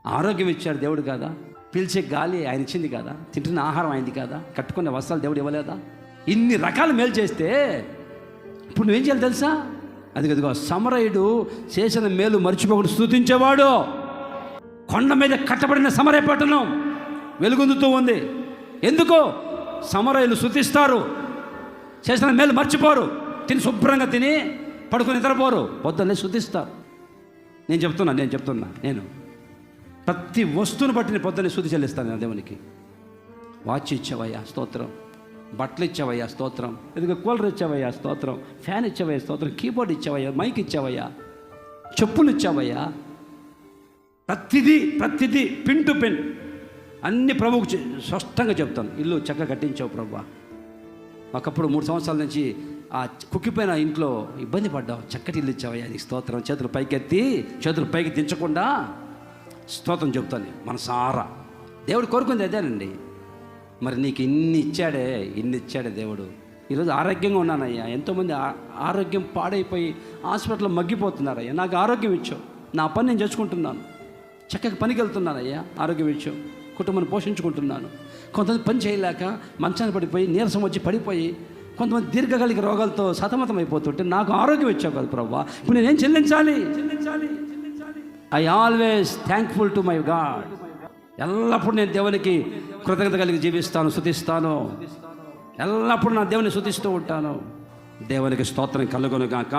ఆరోగ్యం ఇచ్చాడు దేవుడు కాదా? పీల్చే గాలి ఆయన ఇచ్చింది కాదా? తింటున్న ఆహారం అయింది కాదా? కట్టుకునే వస్త్రాలు దేవుడు ఇవ్వలేదా? ఇన్ని రకాల మేలు చేస్తే ఇప్పుడు నువ్వేం చేయాలి తెలుసా? అదిగో సమరయుడు చేసిన మేలు మర్చిపోకుండా స్తుతించేవాడు. కొండ మీద కట్టబడిన సమరయ పట్టణం వెలుగొందుతూ ఉంది. ఎందుకో సమరయులు స్తుతిస్తారు, చేసిన మేలు మర్చిపోరు, తిని శుభ్రంగా తిని పడుకుని నిద్రపోరు, పొద్దున్నే స్తుతిస్తారు. నేను చెప్తున్నా నేను ప్రతి వస్తువును బట్టి నేను పొద్దున్నే స్తుతి చెల్లిస్తాను నా దేవునికి. వాచ్ ఇచ్చావయ్యా స్తోత్రం, బట్టలు ఇచ్చావయ్యా స్తోత్రం, ఎదుగు కూలర్ ఇచ్చావయ్యా స్తోత్రం, ఫ్యాన్ ఇచ్చావయ్యా స్తోత్రం, కీబోర్డ్ ఇచ్చావయ్యా, మైక్ ఇచ్చావయ్యా, చెప్పులు ఇచ్చావయ్యా. ప్రతిదీ పిన్ టు పిన్ అన్ని ప్రభువుకు స్పష్టంగా చెప్తాను. ఇల్లు చక్కగా కట్టించావు ప్రభువా. ఒకప్పుడు 3 సంవత్సరాల నుంచి ఆ కుక్కిపోయిన ఇంట్లో ఇబ్బంది పడ్డావు, చక్కటి ఇల్లు ఇచ్చావయ్యా నీకు స్తోత్రం. చేతులు పైకి దించకుండా స్తోత్రం చెప్తాను మనసారా. దేవుడు కోరుకుంది అదేనండి. మరి నీకు ఇన్ని ఇచ్చాడే దేవుడు. ఈరోజు ఆరోగ్యంగా ఉన్నానయ్యా. ఎంతోమంది ఆరోగ్యం పాడైపోయి హాస్పిటల్లో మగ్గిపోతున్నారయ్యా. నాకు ఆరోగ్యం ఇచ్చావు, నా పని నేను చేసుకుంటున్నాను, చక్కగా పనికి వెళ్తున్నానయ్యా, ఆరోగ్యం ఇచ్చావు, కుటుంబాన్ని పోషించుకుంటున్నాను. కొంతమంది పని చేయలేక మంచాన్ని పడిపోయి నీరసం వచ్చి పడిపోయి, కొంతమంది దీర్ఘకాలిక రోగాలతో సతమతం అయిపోతుంటే నాకు ఆరోగ్యం ఇచ్చావు కదా ప్రభువా. ఇప్పుడు నేనేం చెల్లించాలి? I always thankful to my God. ఎల్లప్పుడూ నేను దేవునికి కృతజ్ఞత కలిగి జీవిస్తాను, స్తుతిస్తాను. ఎల్లప్పుడూ నా దేవుని స్తుతిస్తూ ఉంటాను. దేవునికి స్తోత్రం కలుగును గాక.